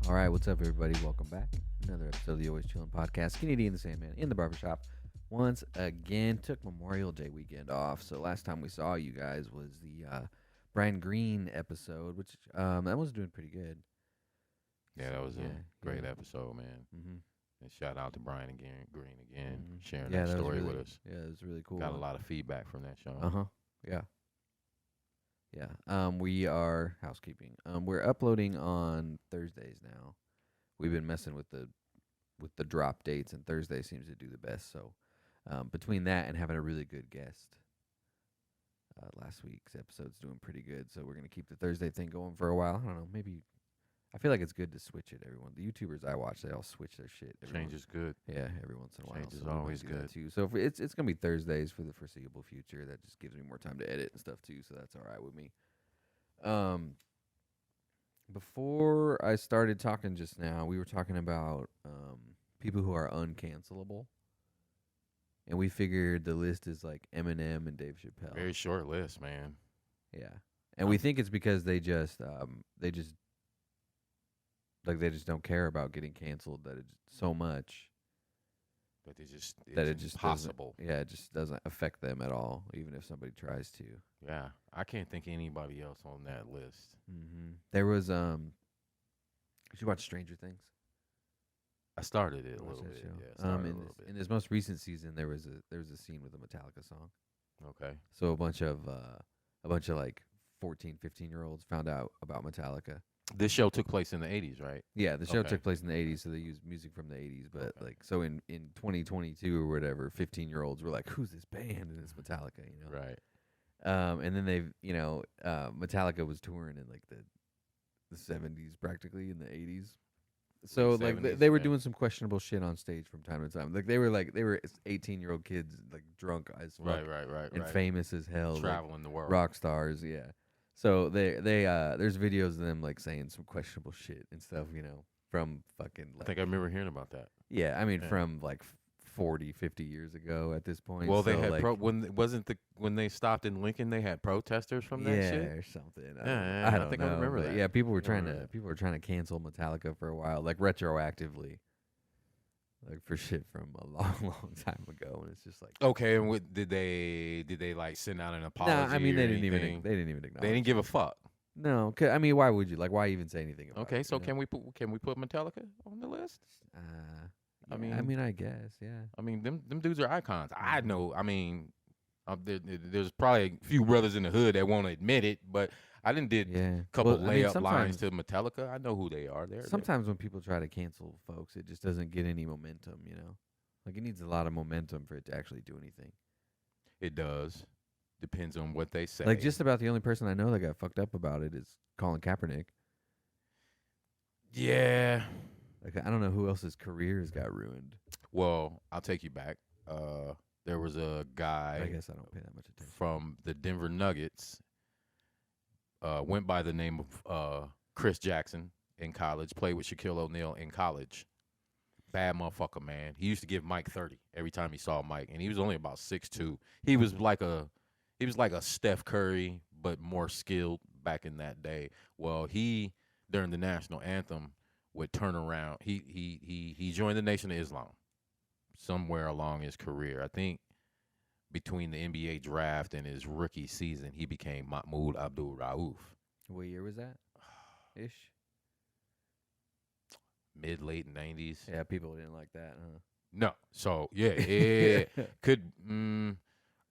All right, what's up, everybody? Welcome back. Another episode of the Always Chillin' Podcast. Skinny D and the Sandman in the barbershop. Once again, took Memorial Day weekend off. So last time we saw you guys was the Brian Green episode, which that was doing pretty good. Yeah, that was a great yeah. episode, man. Mm-hmm. And shout out to Brian Green again, sharing Yeah, that story was really, with us. Yeah, it was really cool. Got a lot of feedback from that show. Uh-huh. Yeah. Yeah. We are housekeeping. We're uploading on Thursdays now. We've been messing with the drop dates, and Thursday seems to do the best. So between that and having a really good guest, last week's episode's doing pretty good. So we're gonna keep the Thursday thing going for a while. I don't know, maybe. I feel like it's good to switch it. Everyone, the YouTubers I watch, they all switch their shit. Change is good. Yeah, every once in a while. Change is so always good too. So it's gonna be Thursdays for the foreseeable future. That just gives me more time to edit and stuff too. So that's all right with me. Before I started talking just now, we were talking about people who are uncancelable, and we figured the list is like Eminem and Dave Chappelle. Very short list, man. Yeah, and we think it's because they just don't care about getting canceled that it's so much But it's it just impossible. it just doesn't affect them at all, even if somebody tries to. Yeah, I can't think of anybody else on that list. Mm-hmm. There was did you watch Stranger Things? I started it a Watch little that bit. show? Yeah, started a little bit. In this most recent season, there was a scene with a Metallica song. Okay. So a bunch of like 14, 15-year-olds found out about Metallica. This show took place in the 80s, right? Yeah, the show Okay. took place in the 80s, so they used music from the 80s. But like, so in 2022 or whatever, 15-year-olds were like, "Who's this band?" And it's Metallica, you know. Right. And then they've, Metallica was touring in like the 70s, practically in the 80s. So like 70s, they were yeah. doing some questionable shit on stage from time to time. Like they were 18-year-old kids, like drunk as fuck, Right. and famous as hell, like, Traveling the world. rock stars. Yeah. So they there's videos of them like saying some questionable shit and stuff, from fucking I like, think I remember hearing about that. yeah, I mean Yeah. from like 40, 50 years ago at this point. Well, they So, had like, when they stopped in Lincoln, they had protesters from that yeah, shit. or something. Yeah, I I don't think I know. remember but that. Yeah, people were I trying remember that. to cancel Metallica for a while, like retroactively, like for shit from a long, long time ago, and it's just like, Okay, and did they like send out an apology? nah. I mean, or they didn't anything? even acknowledge. They didn't give a fuck. No, I mean, why would you? Like, why even say anything about it? Okay, so you know? can we put Metallica on the list? I mean- mean, I guess, yeah. I mean, them dudes are icons. I know. I mean, there's probably a few brothers in the hood that won't admit it, but I did Yeah. a couple Well, I mean, layup lines sometimes- to Metallica. I know who they are. They're Sometimes when people try to cancel folks, it just doesn't get any momentum, you know? Like, it needs a lot of momentum for it to actually do anything. it does. Depends on what they say. Like, just about the only person I know that got fucked up about it is Colin Kaepernick. yeah. Like, I don't know who else's careers got ruined. Well, I'll take you back. There was a guy I guess I don't pay that much attention. from the Denver Nuggets, went by the name of Chris Jackson in college, played with Shaquille O'Neal in college. Bad motherfucker, man. He used to give Mike 30 every time he saw Mike, and he was only about 6'2". He was like a Steph Curry, but more skilled back in that day. Well, he, during the national anthem, would turn around. He joined the Nation of Islam somewhere along his career. I think between the NBA draft and his rookie season, he became Mahmoud Abdul Rauf. What year was that? Ish? Mid-late 90s. Yeah, people didn't like that, huh? No. So, yeah. Could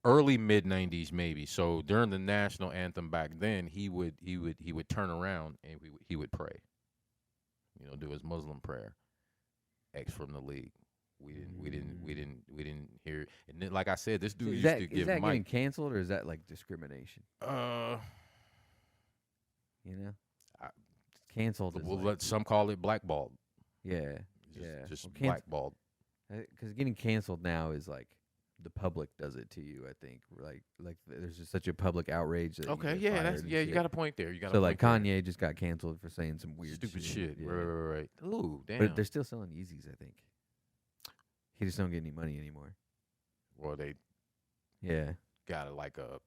early mid-90s maybe. So, during the national anthem back then, he would turn around and he would pray. Do his Muslim prayer. X from the league. We didn't hear. And then, like I said, this dude used to give is that Mike. getting canceled, or is that like discrimination? You know, canceled. Is Well, like, some call it blackballed. yeah, Just Well, blackballed. because getting canceled now is like the public does it to you. I think like there's just such a public outrage. That Okay, you get yeah, fired that's and you shit. got a point there. You got So a like point there. Kanye just got canceled for saying some weird Stupid shit. shit. Yeah. Right. Ooh, damn. But they're still selling Yeezys, I think. He just don't get any money anymore. Well, they Yeah. got like a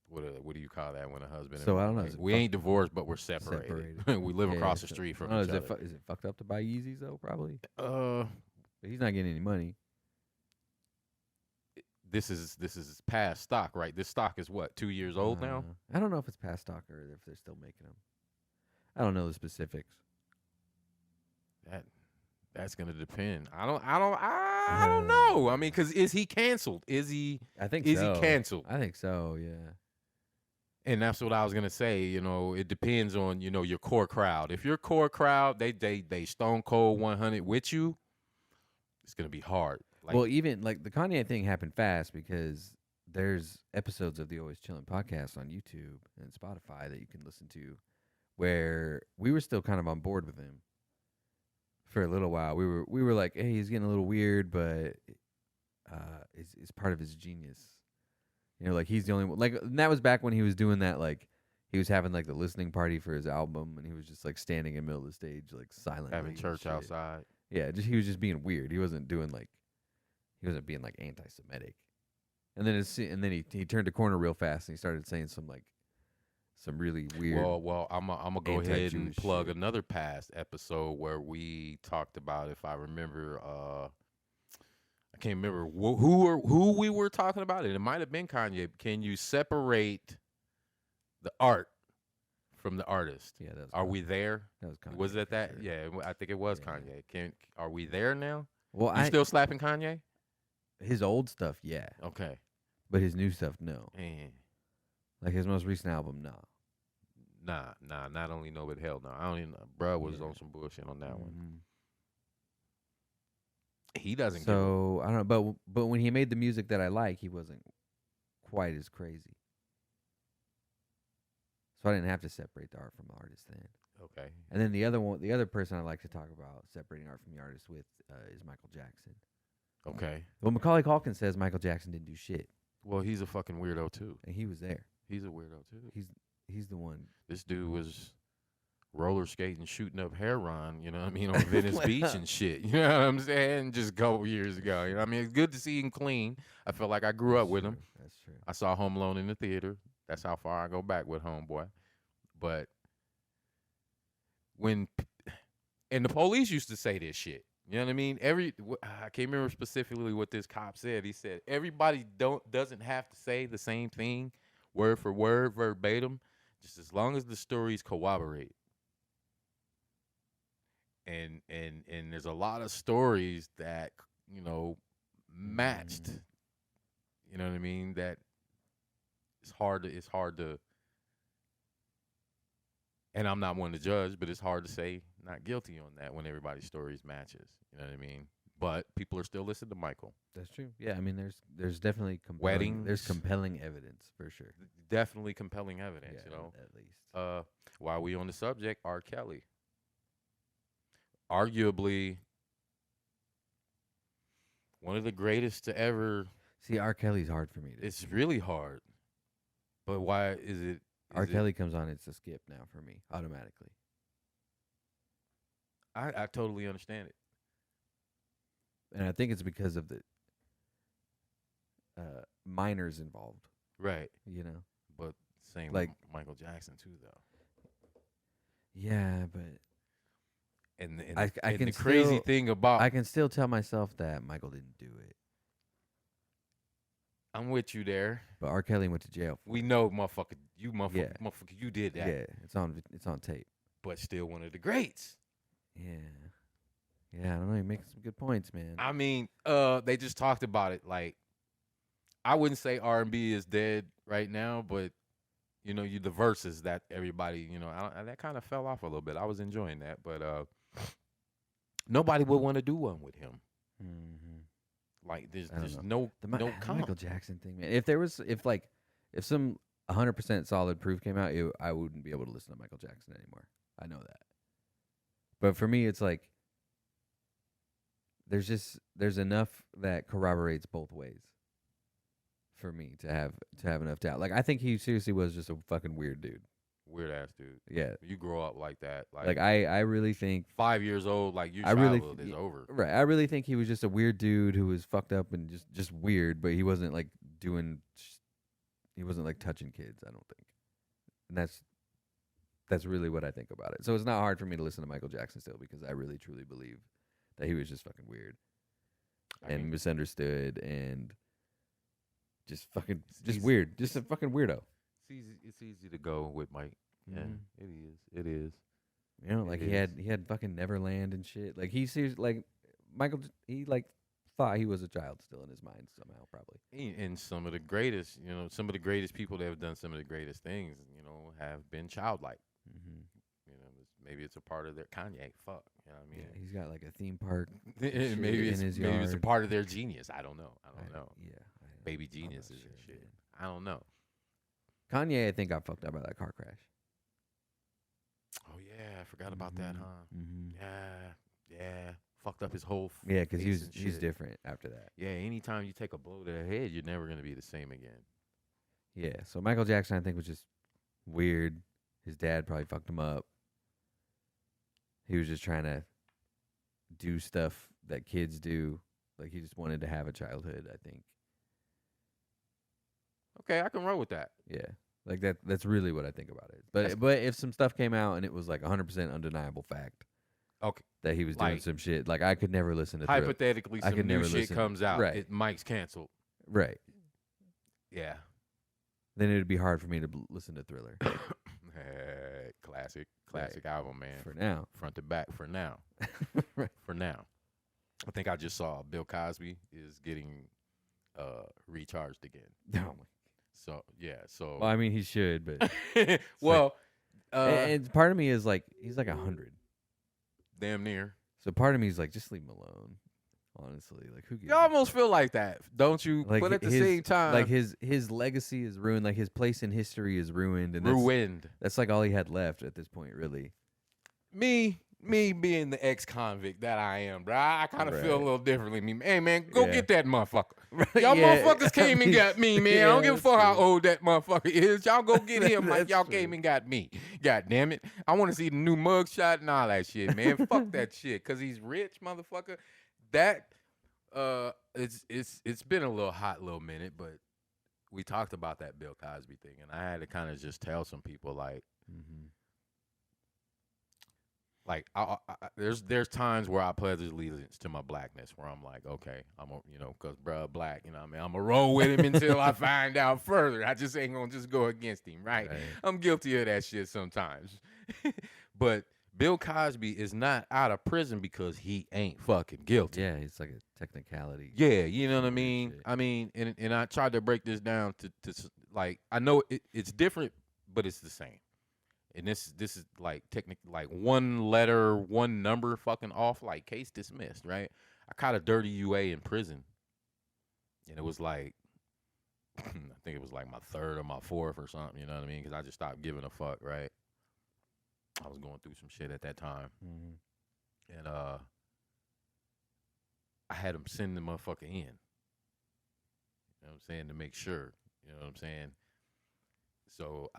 What do you call that when a husband So and I wife, don't know. like, Is it we ain't divorced, but we're separated. separated? We live Yeah, across the so- street I from don't know, each is other. is it fucked up to buy Yeezys though? Probably. Uh, But he's not getting any money. this is past stock, right? This stock is what, 2 years old now? I don't know if it's past stock or if they're still making them. I don't know the specifics. That's gonna depend. I don't know. I mean, because is he canceled? Is he I think is so. he canceled? I think so. Yeah. And that's what I was gonna say. It depends on your core crowd. If your core crowd, they stone cold 100 with you, it's gonna be hard. Like, Well, even like the Kanye thing happened fast because there's episodes of the Always Chillin' podcast on YouTube and Spotify that you can listen to where we were still kind of on board with him for a little while. We were like, hey, he's getting a little weird, but it's part of his genius. Like he's the only one. Like, and that was back when he was doing that. Like he was having like the listening party for his album, and he was just like standing in the middle of the stage, like silently having and church shit. outside. Yeah, he was just being weird. He wasn't being like anti-Semitic. And then he turned a corner real fast and he started saying some really weird. Well, I'm gonna go ahead and anti-Jewish plug shit. another past episode where we talked about, if I remember, I can't remember who we were talking about. It might have been Kanye. Can you separate the art from the artist? Yeah, that was Are Kanye. we there? That was Kanye. Was it for that? sure. Yeah, I think it was Yeah. Kanye. Are we there now? Well, You still slapping Kanye? his old stuff, yeah, Okay. but his new stuff, no. Eh. Like his most recent album, no. Nah. Not only no, but hell no. I don't even know. Bruh was Yeah. on some bullshit on that one. Mhm. He doesn't give So I don't know, but when he made the music that I like, he wasn't quite as crazy. So I didn't have to separate the art from the artist then. Okay. And then the other person I like to talk about separating art from the artist with is Michael Jackson. Okay. Well, Macaulay Culkin says Michael Jackson didn't do shit, Well, he's a fucking weirdo too. and he was there. He's a weirdo too. He's the one. This dude was roller skating, shooting up heroin, you know what I mean, on Venice Beach and shit. You know what I'm saying? Just a couple years ago. You know what I mean? It's good to see him clean. I feel like I grew up with him. That's true. I saw Home Alone in the theater. That's how far I go back with Homeboy. But and the police used to say this shit. You know what I mean? I can't remember specifically what this cop said. He said everybody doesn't have to say the same thing word for word, verbatim, just as long as the stories corroborate. And there's a lot of stories that matched. You know what I mean? That it's hard to. And I'm not one to judge, but it's hard to say not guilty on that when everybody's stories matches. You know what I mean? But people are still listening to Michael. That's true. Yeah, I mean, there's definitely compelling. There's Weddings. compelling evidence for sure. Definitely compelling evidence. Yeah, at least. While we on the subject, R. Kelly, arguably one of the greatest to ever. See, R. Kelly's hard for me. It's really hard. But why is it? R. Kelly comes on, it's a skip now for me automatically. I totally understand it. And I think it's because of the minors involved. Right. But same like with Michael Jackson too, though. yeah, but And I and can the crazy still- thing about I can still tell myself that Michael didn't do it. I'm with you there. But R. Kelly went to jail. We know, motherfucker, Yeah. motherfucker, you did that. Yeah, it's on tape. But still one of the greats. Yeah. Yeah, I don't know. You're making some good points, man. I mean, they just talked about it. Like, I wouldn't say R&B is dead right now, but the verses that everybody, that kind of fell off a little bit. I was enjoying that, but nobody would want to do one with him. Mm-hmm. Like, there's I don't no comp. Michael Jackson thing, man. If some 100% solid proof came out, I wouldn't be able to listen to Michael Jackson anymore. I know that. But for me, it's like there's enough that corroborates both ways for me to have enough doubt. Like, I think he seriously was just a fucking weird dude. Weird ass dude. Yeah. You grow up like that. Like I really think 5 years old, like your I really childhood is over. right. I really think he was just a weird dude who was fucked up and just weird, but he wasn't like doing he wasn't like touching kids. I don't think, and that's really what I think about it. So it's not hard for me to listen to Michael Jackson still because I really truly believe that he was just fucking weird and misunderstood and just fucking just weird, just a fucking weirdo. It's easy to go with Mike. Yeah, it is. It is. You know, like he had fucking Neverland and shit. Like he sees like Michael. He like thought he was a child still in his mind somehow, probably. And some of the greatest, some of the greatest people that have done some of the greatest things, have been childlike. Mm-hmm. Maybe it's a part of their Kanye. Fuck, you know what I mean? Yeah, he's got like a theme park. maybe in his yard. Maybe it's a part of their genius. I don't know. Yeah, baby geniuses and shit. Man. I don't know. Kanye, I think, got fucked up by that car crash. Oh yeah, I forgot about that, huh? Mm-hmm. Yeah. Fucked up his whole. Yeah, because he's different after that. Yeah, anytime you take a blow to the head, you're never gonna be the same again. Yeah, so Michael Jackson, I think, was just weird. His dad probably fucked him up. He was just trying to do stuff that kids do. Like, he just wanted to have a childhood, I think. Okay, I can roll with that. Yeah. Like, that's really what I think about it. But if some stuff came out and it was, like, 100% undeniable fact. Okay. That he was doing some shit. Like, I could never listen to hypothetically, some new shit comes out. Right. Mike's canceled. Right. Yeah. Then it would be hard for me to listen to Thriller. Classic album, man. For now. Front to back, for now. Right. For now. I think I just saw Bill Cosby is getting recharged again. Oh, my. So, yeah. So. Well, I mean, he should, but. Well. And part of me is like, he's like 100. Damn near. So part of me is like, just leave him alone. Honestly, like who gives you almost feel like that, don't you? Like but at the same time, like his legacy is ruined. Like his place in history is ruined. And that's like all he had left at this point, really. Me being the ex-convict that I am, bro, I kind of feel a little differently. Hey, man, go get that motherfucker. Y'all motherfuckers came and got me, man. I don't give a fuck how old that motherfucker is. Y'all go get him like y'all came and got me. God damn it. I want to see the new mugshot and all that shit, man. Fuck that shit, because he's rich, motherfucker. That, it's been a little hot little minute, but we talked about that Bill Cosby thing, and I had to kind of just tell some people, like, like there's times where I pledge allegiance to my blackness, where I'm like, okay, I'm because bruh black, what I mean, I'm gonna roll with him until I find out further. I just ain't gonna just go against him, right? I'm guilty of that shit sometimes, but Bill Cosby is not out of prison because he ain't fucking guilty. Yeah, it's like a technicality. Yeah, you know what I mean? Shit. I mean, and I tried to break this down to like, I know it's different, but it's the same. And this is like like one letter, one number fucking off, like case dismissed, right? I caught a dirty UA in prison. And it was like, I think it was like my third or my fourth or something, you know what I mean? Because I just stopped giving a fuck, right? I was going through some shit at that time. And I had him send the motherfucker in. You know what I'm saying? To make sure. You know what I'm saying? So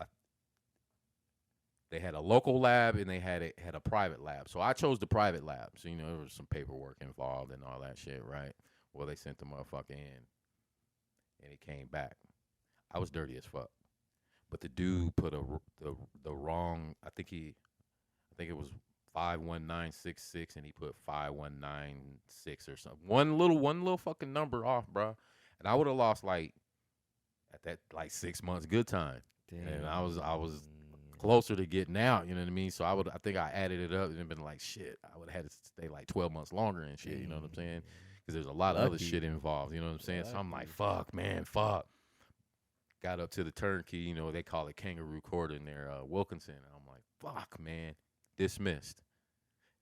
they had a local lab and they had a private lab. So I chose the private lab. So, there was some paperwork involved and all that shit, right? Well, they sent the motherfucker in and he came back. I was dirty as fuck. But the dude put the wrong, I think it was 51966 and he put 5196 or something. One little fucking number off, bro. And I would have lost like 6 months good time. Damn. And I was closer to getting out, you know what I mean? So I think I added it up and it been like, shit, I would have had to stay like 12 months longer and shit, you know what I'm saying? Because there's a lot of other shit involved, you know what I'm saying? So I'm like, fuck, man, fuck. Got up to the turnkey, they call it kangaroo court in there, Wilkinson. And I'm like, fuck, man, dismissed.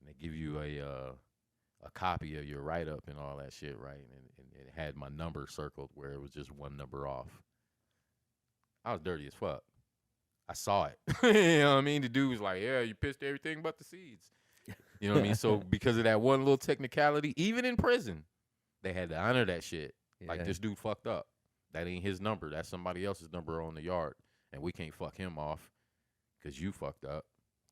And they give you a copy of your write-up and all that shit, right? And it had my number circled where it was just one number off. I was dirty as fuck. I saw it. You know what I mean? The dude was like, yeah, you pissed everything but the seeds. You know what I mean? So because of that one little technicality, even in prison, they had to honor that shit. Yeah. Like, this dude fucked up. That ain't his number. That's somebody else's number on the yard. And we can't fuck him off because you fucked up.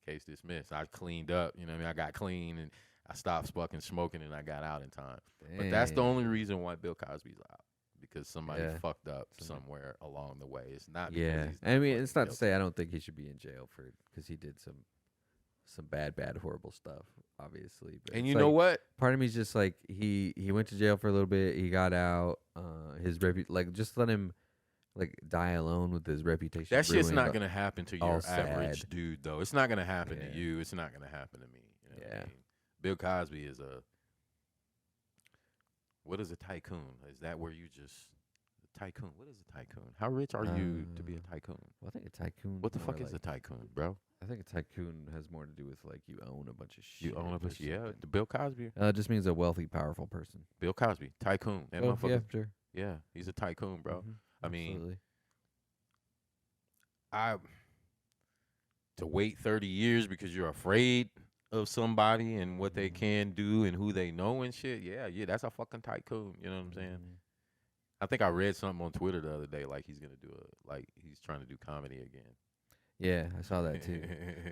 Case dismissed. I cleaned up. You know what I mean? I got clean and I stopped fucking smoking and I got out in time. Dang. But that's the only reason why Bill Cosby's out. because somebody Yeah. fucked up somewhere along the way. It's not because Yeah, he's I mean, fucking it's not to guilty. say I don't think he should be in jail because he did some bad, horrible stuff, obviously. But And it's you know like, what? part of me's just like he went to jail for a little bit. He got out. Like just let him like die alone with his reputation. That shit's ruined. not gonna happen to all your average sad. dude, though. It's not gonna happen Yeah. to you. It's not gonna happen to me. You know what I Yeah. mean? Bill Cosby is what is a tycoon? Is that where you just tycoon? What is a tycoon? How rich are you to be a tycoon? Well, I think a tycoon. What the more fuck is a like- tycoon, bro? I think a tycoon has more to do with like you own a bunch of shit. You own a or bunch. Yeah, something. the Bill Cosby. It just means a wealthy, powerful person. Bill Cosby, tycoon. That Oh, motherfucker. yeah, sure. Yeah, he's a tycoon, bro. Mhm, I mean, absolutely. To wait 30 years because you're afraid of somebody and what they Mhm. can do and who they know and shit. Yeah, that's a fucking tycoon. You know what I'm saying? Mhm. I think I read something on Twitter the other day, like he's gonna do he's trying to do comedy again. Yeah, I saw that too.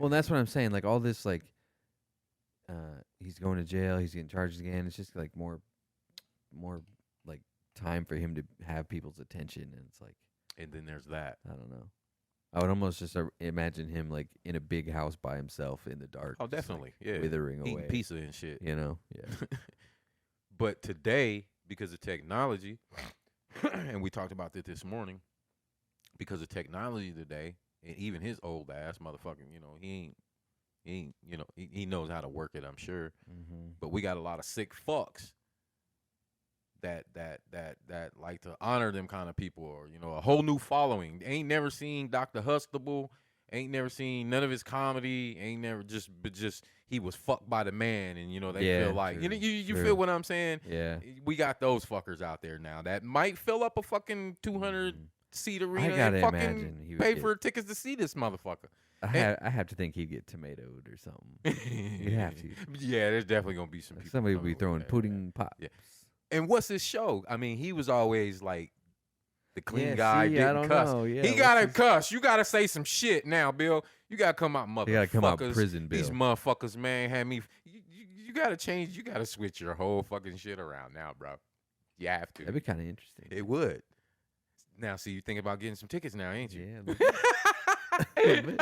Well, that's what I'm saying. Like all this, like, he's going to jail. He's getting charged again. It's just like more, like time for him to have people's attention, and it's like And then there's that. I don't know. I would almost just imagine him like in a big house by himself in the dark. Oh, just, like, definitely. Yeah. withering Eating away. pizza and shit. You know? Yeah. But today, because of technology, and we talked about this morning, because of technology today, and even his old ass motherfucking, he ain't, he knows how to work it, I'm sure. Mm-hmm. But we got a lot of sick fucks that like to honor them kind of people, or a whole new following. Ain't never seen Dr. Hustable, ain't never seen none of his comedy, ain't never just he was fucked by the man, and they Yeah, feel like true, you true. feel what I'm saying? Yeah. We got those fuckers out there now that might fill up a fucking 200 Mhm. seat arena I gotta and fucking imagine he would pay get, for tickets to see this motherfucker. I have to think he'd get tomatoed or something. You'd have to. Yeah, there's definitely gonna be some Like people. somebody would coming be throwing over there, pudding pops. Yeah. And what's his show? I mean, he was always like the clean Yeah, guy, see, I didn't don't cuss. know, yeah, He what's gotta his- cuss. You gotta say some shit now, Bill. You gotta come out, motherfuckers. You gotta come out prison, Bill. These motherfuckers, man, had me. You gotta change. You gotta switch your whole fucking shit around now, bro. You have to. That'd be kind of interesting. It would. Now, see, you think about getting some tickets now, ain't you? Yeah. a little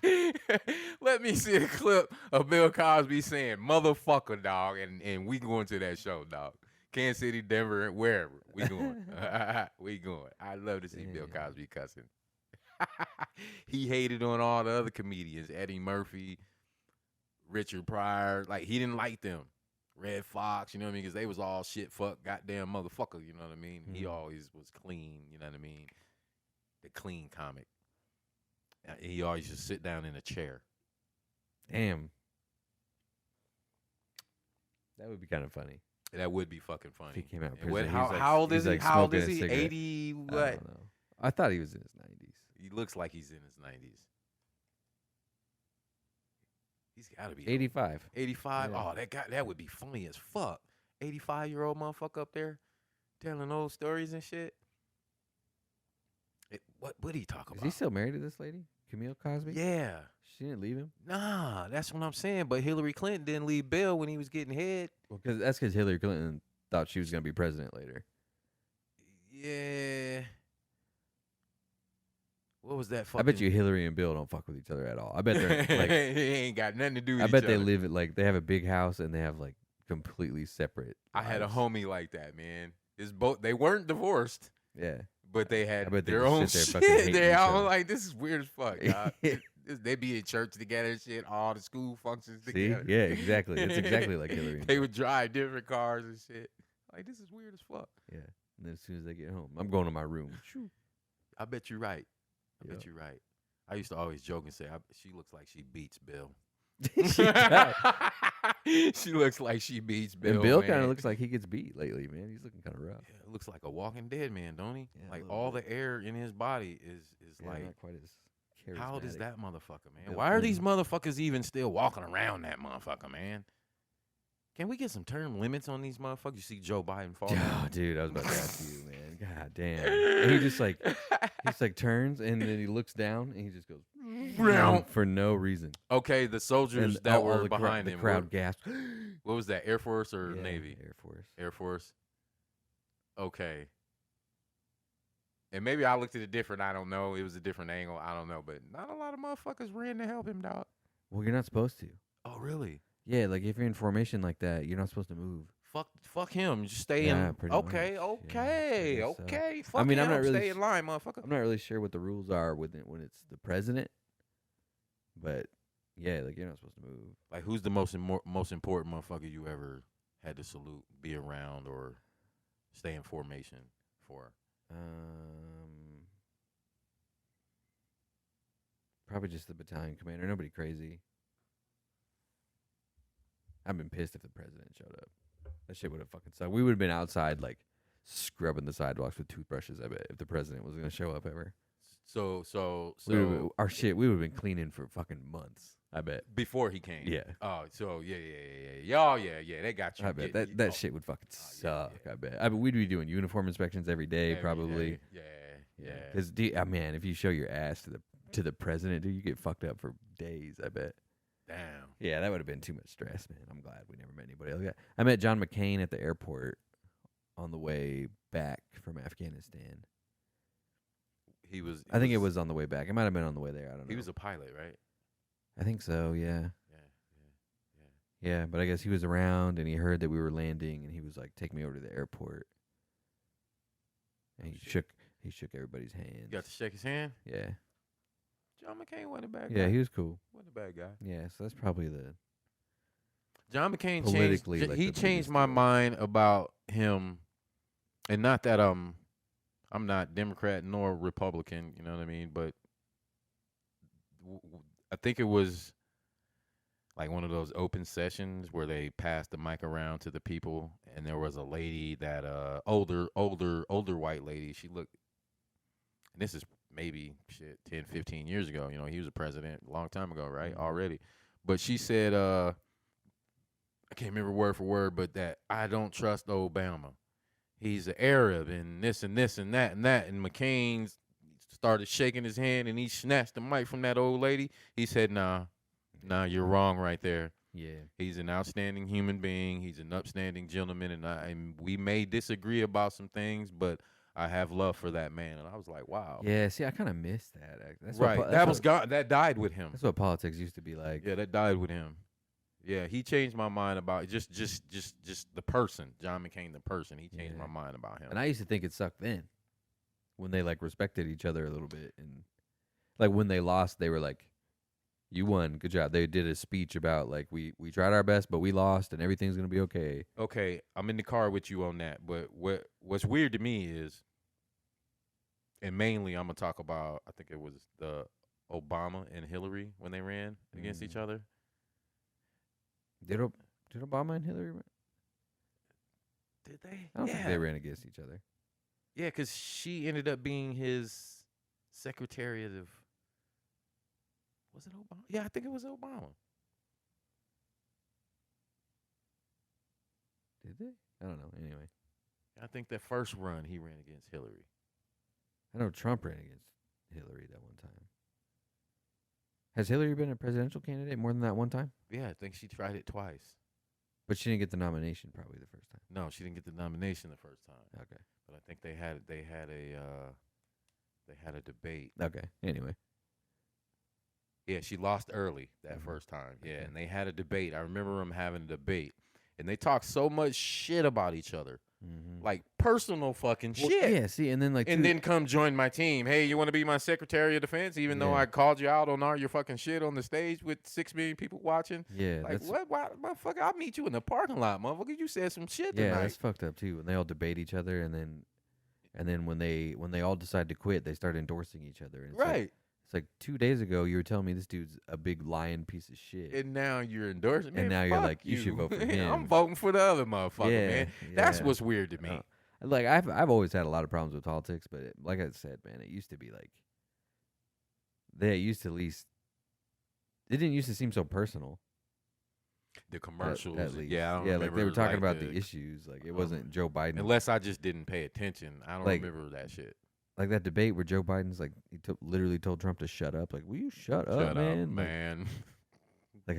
bit. Let me see a clip of Bill Cosby saying "motherfucker, dog," and we going to that show, dog. Kansas City, Denver, wherever we going. We going. I love to see Bill Damn. Cosby cussing. He hated on all the other comedians, Eddie Murphy, Richard Pryor. Like, he didn't like them. Red Fox, you know what I mean? Because they was all shit, fuck, goddamn motherfucker, you know what I mean? He Mhm. always was clean, you know what I mean? The clean comic. He always just sit down in a chair. Damn. That would be kind of funny. That would be fucking funny. If he came out of And what- prison, how, he's like- how old he's is he? like How old smoking is a he? cigarette. 80 I what? don't know. I thought he was in his 90s. He looks like he's in his 90s. He's got to be 85. 85. Yeah. Oh, that would be funny as fuck. 85-year-old motherfucker up there telling old stories and shit. What did he talk Is about? he still married to this lady? Camille Cosby? Yeah. She didn't leave him? Nah, that's what I'm saying. But Hillary Clinton didn't leave Bill when he was getting head. Well, that's because Hillary Clinton thought she was going to be president later. Yeah. What was that fucking... I bet you Hillary and Bill don't fuck with each other at all. I bet they're like, He ain't got nothing to do with I each bet they other. live at like, they have a big house and they have like completely separate. I had a lives. homie like that, man. It's both. They weren't divorced, Yeah. but they had I bet they their just own sit there fucking shit. hating They each all other. like, this is weird as fuck, dog. They be in church together and shit, all the school functions See? together. Yeah, exactly. It's exactly like Hillary and They Bill. would drive different cars and shit. Like, this is weird as fuck. Yeah. And then as soon as they get home, I'm going to my room. Shoo. I bet you're right. I bet Yep. you're right. I used to always joke and say, she looks like she beats Bill. She does. She looks like she beats Bill. And Bill kind man. of looks like he gets beat lately, man. He's looking kind of rough. Yeah, looks like a walking dead man, don't he? Yeah, a Like little all bit. the air in his body is Yeah, like. not quite as charismatic. How old is that motherfucker, man? Bill Why are these Clinton. motherfuckers even still walking around that motherfucker, man? Can we get some term limits on these motherfuckers? You see Joe Biden fall Oh, down? dude, I was about to ask you, man. God damn. And he just like, he's like turns and then he looks down and he just goes for no reason. Okay, the soldiers And that all were the behind the him. crowd gasped. What was that? Air Force or Yeah, Navy? Air Force. Air Force. Okay. And maybe I looked at it different. I don't know. It was a different angle. I don't know. But not a lot of motherfuckers ran to help him, dog. Well, you're not supposed to. Oh, really? Yeah, like if you're in formation like that, you're not supposed to move. Fuck him. Just stay Yeah, in. pretty Okay, much. Yeah, I okay, guess so. okay. Fuck I mean, him. I'm not really Stay in line, motherfucker. I'm not really sure what the rules are with it when it's the president, but yeah, like you're not supposed to move. Like, who's the most important motherfucker you ever had to salute, be around, or stay in formation for? Probably just the battalion commander. Nobody crazy. I've been pissed if the president showed up. That shit would have fucking sucked. We would have been outside like scrubbing the sidewalks with toothbrushes. I bet if the president was gonna show up ever. So We would have been cleaning for fucking months. I bet. before he came. Yeah. Oh, so yeah. Oh, yeah. They got you. I bet that shit would fucking suck. I bet. I bet we'd be doing uniform inspections every day, probably. Yeah. Because man, if you show your ass to the president, dude, you get fucked up for days. I bet. Damn. Yeah, that would have been too much stress, man. I'm glad we never met anybody like that. I met John McCain at the airport on the way back from Afghanistan. I think it was on the way back. It might have been on the way there. I don't know. He was a pilot, right? I think so. Yeah. Yeah. Yeah, but I guess he was around and he heard that we were landing and he was like, "Take me over to the airport." And he shook everybody's hands. You got to shake his hand. Yeah. John McCain wasn't a bad guy. Yeah, he was cool. Wasn't a bad guy. Yeah, so that's probably the John McCain politically, changed. like, He the changed biggest my deal. mind about him, and not that I'm not Democrat nor Republican. You know what I mean? But I think it was like one of those open sessions where they passed the mic around to the people, and there was a lady that older white lady. She looked, and this is maybe 10, 15 years ago. You know, he was a president a long time ago, right? Already. But she said, I can't remember word for word, but that I don't trust Obama. He's an Arab and this and this and that and that. And McCain started shaking his hand and he snatched the mic from that old lady. He said, nah, you're wrong right there. Yeah. He's an outstanding human being. He's an upstanding gentleman. And we may disagree about some things, but I have love for that man. And I was like, wow. Yeah, see, I kind of missed that. That's Right. That died with him. That's what politics used to be like. Yeah, that died with him. Yeah, he changed my mind about just the person, John McCain, the person. He changed my mind about him. And I used to think it sucked then, when they like respected each other a little bit, and like when they lost, they were like, "You won, good job." They did a speech about like we tried our best, but we lost, and everything's gonna be okay. Okay, I'm in the car with you on that. But what's weird to me is, and mainly I'm gonna talk about, I think it was the Obama and Hillary when they ran against each other. Did Obama and Hillary? Did they? I don't think they ran against each other. Yeah, because she ended up being his secretary of. Was it Obama? Yeah, I think it was Obama. Did they? I don't know. Anyway, I think that first run he ran against Hillary. I know Trump ran against Hillary that one time. Has Hillary been a presidential candidate more than that one time? Yeah, I think she tried it twice. But she didn't get the nomination probably the first time. No, she didn't get the nomination the first time. Okay. But I think they had a debate. Okay. Anyway. Yeah, she lost early that first time. Yeah, and they had a debate. I remember them having a debate. And they talked so much shit about each other. Like personal fucking shit. Yeah, see, and then then come join my team. Hey, you want to be my Secretary of Defense? Even though I called you out on all your fucking shit on the stage with 6 million people watching. Yeah, like what? Why, motherfucker? I'll meet you in the parking lot, motherfucker. You said some shit tonight. Yeah, that's fucked up too. And they all debate each other, and then when they all decide to quit, they start endorsing each other. And right. It's like 2 days ago you were telling me this dude's a big lying piece of shit. And now you're endorsing me. And now you're like, you should vote for him. I'm voting for the other motherfucker, man. That's what's weird to me. Like I've always had a lot of problems with politics, but like I said, man, it used to be like it didn't used to seem so personal. The commercials, at least. yeah, I don't like remember, they were talking like about the issues. Like it wasn't Joe Biden. Unless I just didn't pay attention, I don't remember that shit. Like that debate where Joe Biden's like he literally told Trump to shut up. Like, will you shut up, man? Like,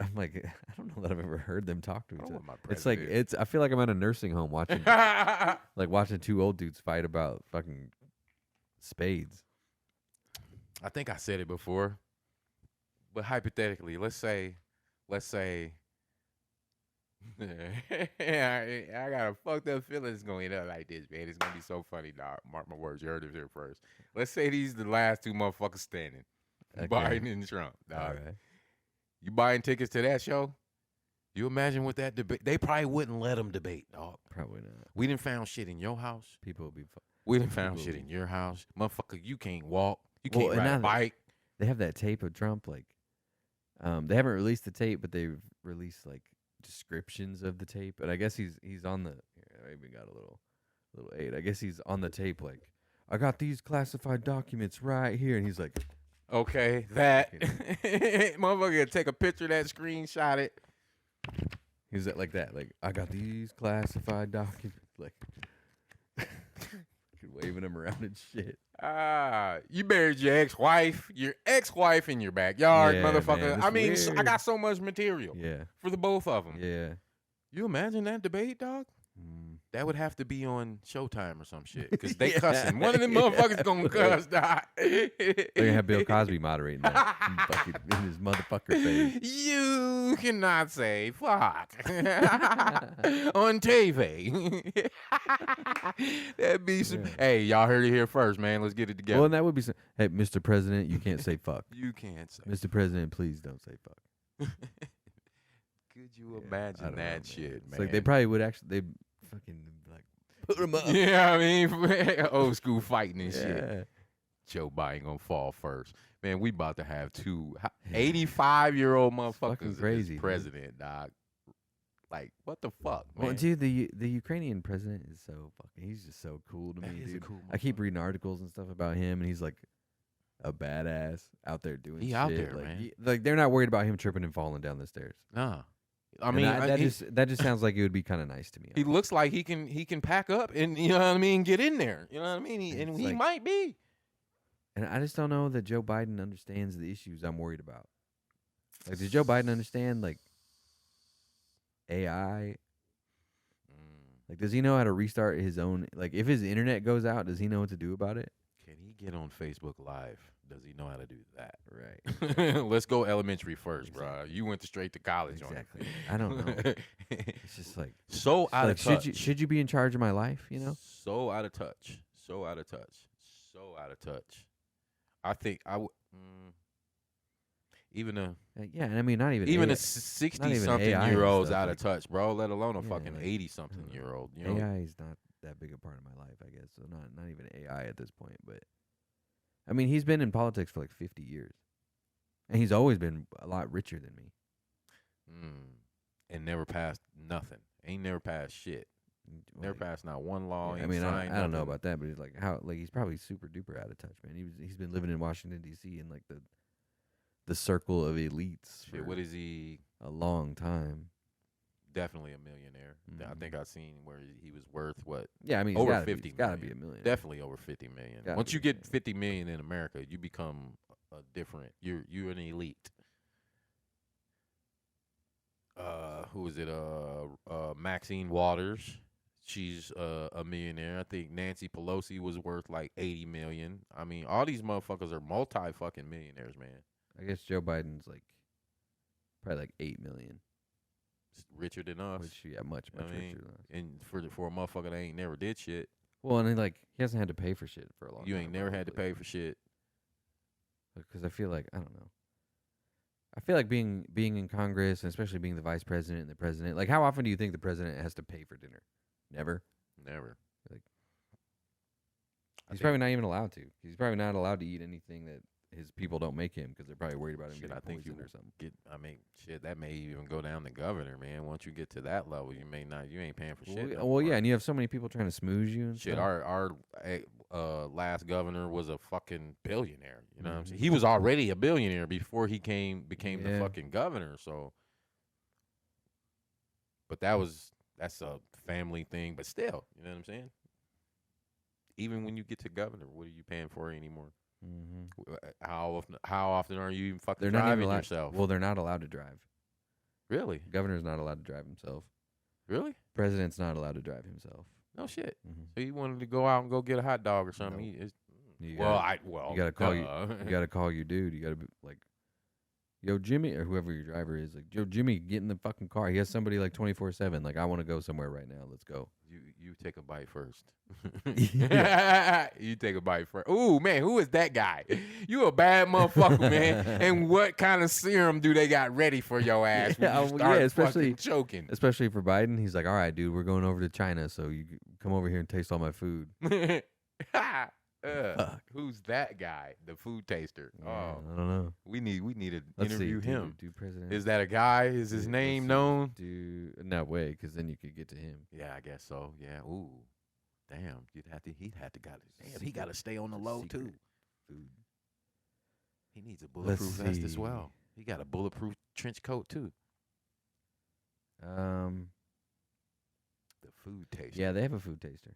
I'm like, I don't know that I've ever heard them talk to each other. It's like I feel like I'm at a nursing home watching like watching two old dudes fight about fucking spades. I think I said it before, but hypothetically, let's say, I got a fucked up feeling it's gonna end up like this, man. It's gonna be so funny, dog. Mark my words. You heard it here first. Let's say these the last two motherfuckers standing, Okay. Biden and Trump, All dog. right. You buying tickets to that show? You imagine what that debate? They probably wouldn't let them debate, dog. Probably not. We didn't found shit in your house. People will be. We didn't found People shit will in your house, motherfucker. You can't walk. You Well, can't and ride now a bike. They have that tape of Trump. Like, they haven't released the tape, but they've released like descriptions of the tape. And I guess he's on the. Here, I even got a little aid. I guess he's on the tape. Like, I got these classified documents right here, and he's like, Okay, that motherfucker take a picture of that, screenshot it. he's like that. Like, I got these classified documents. Like, waving them around and shit. You buried your ex-wife in your backyard, Yeah, motherfucker. man, it's I mean, I weird. got so much material Yeah. for the both of them. Yeah. You imagine that debate, dog? Mm. That would have to be on Showtime or some shit, because they Yeah. cussing. One of them motherfuckers gonna cuss, dog. They're gonna have Bill Cosby moderating that fucking in his motherfucker face. You cannot say fuck on TV. That'd be some. Yeah. Hey, y'all heard it here first, man. Let's get it together. Well, and that would be some. Hey, Mr. President, you can't say fuck. You can't say. Mr. President, please don't say fuck. Could you Yeah, I imagine don't know, that man. shit, It's man? like they probably would actually. They fucking like put him up. Yeah, I mean, old school fighting and shit. Yeah. Joe Biden gonna fall first. Man, we about to have two 85-year-old motherfuckers fucking as crazy, dude. president, dog. Like, what the fuck, man? Well, dude, the Ukrainian president is so fucking. He's just so cool to That me, is a dude. cool I keep reading articles and stuff about him, and he's like a badass out there doing. He shit. out there, like, man. like they're not worried about him tripping and falling down the stairs. Nah. I And mean, that just sounds like it would be kind of nice to me. he looks like he can pack up and, you know what I mean, get in there. You know what I mean? And It's he like- might be. And I just don't know that Joe Biden understands the issues I'm worried about. Like, does Joe Biden understand like AI? Like, does he know how to restart his own? Like, if his internet goes out, does he know what to do about it? Can he get on Facebook Live? Does he know how to do that? Right. Let's go elementary first, Exactly. bro. You went straight to college on it. Exactly. I don't know. It's just like So out like, of touch. should you be in charge of my life? You know? So out of touch. So out of touch. So out of touch. I think I would. Even a Yeah, and I mean, not even even AI, a 60 even something AI year and old's stuff, out like- of touch, bro. Let alone a Yeah, fucking like, 80 something uh, year old. You know. AI is not that big a part of my life, I guess. So not even AI at this point. But I mean, he's been in politics for like 50 years, and he's always been a lot richer than me. And never passed nothing. Ain't never passed shit. Never Like, passed not one law. yeah, I ain't mean, signed I don't know nothing. about that, but he's like he's probably super duper out of touch, man. He's been living in Washington D.C. in like the circle of elites Shit, for what is he? a long time. Definitely a millionaire. I think I seen where he was worth what? Yeah, I mean, Over he's gotta 50 He's got to be million. a million. Definitely over 50 million. Gotta Once be you a get million. 50 million in America, you become a different. You're an elite. Who is it? Maxine Waters. She's a millionaire. I think Nancy Pelosi was worth like 80 million. I mean, all these motherfuckers are multi fucking millionaires, man. I guess Joe Biden's like probably like 8 million, Richer than us. which much I mean, richer than us. and for a motherfucker that ain't never did shit, Well, and then, like he hasn't had to pay for shit for a long time. you ain't never had to pay for shit. Because I feel like I don't know. I feel like being in Congress and especially being the vice president and the president. Like, how often do you think the president has to pay for dinner? Never. Never. Like, I he's think- probably not even allowed to. He's probably not allowed to eat anything that his people don't make him because they're probably worried about him Shit, getting I think poisoned you or something. I mean, shit, that may even go down to governor, man. Once you get to that level, you ain't paying for shit. no Well, yeah, more. and you have so many people trying to smooze you and Shit, stuff. our last governor was a fucking billionaire. You know what I'm saying? Mhm. He was already a billionaire before he became the Yeah. fucking governor. So, but that's a family thing. But still, you know what I'm saying? Even when you get to governor, what are you paying for anymore? Mm-hmm. How often are you even fucking They're not even driving allowed. yourself? Well, they're not allowed to drive. Really? Governor's not allowed to drive himself. Really? President's not allowed to drive himself. No shit. Mm-hmm. So he wanted to go out and go get a hot dog or something. Nope. You Well, gotta, you gotta call you gotta call your dude. You gotta be like, yo, Jimmy, or whoever your driver is, like, yo, Jimmy, get in the fucking car. He has somebody like 24/7. Like, I want to go somewhere right now. Let's go. You take a bite first. Yeah. You take a bite first. Ooh, man, who is that guy? You a bad motherfucker, man. And what kind of serum do they got ready for your ass when you start fucking choking? Especially for Biden. He's like, all right, dude, we're going over to China, so you come over here and taste all my food. Who's that guy? The food taster. Yeah, Oh, I don't know. We need to Let's interview see, him. Do president? Is that a guy? Is his name known? No way, because then you could get to him. Yeah, I guess so. Yeah. Ooh, damn. He'd have to got it. Damn, he Secret- got to stay on the low secret too. Food. He needs a bulletproof Let's vest as see. well. He got a bulletproof trench coat too. Um. The food taster. Yeah, they have a food taster.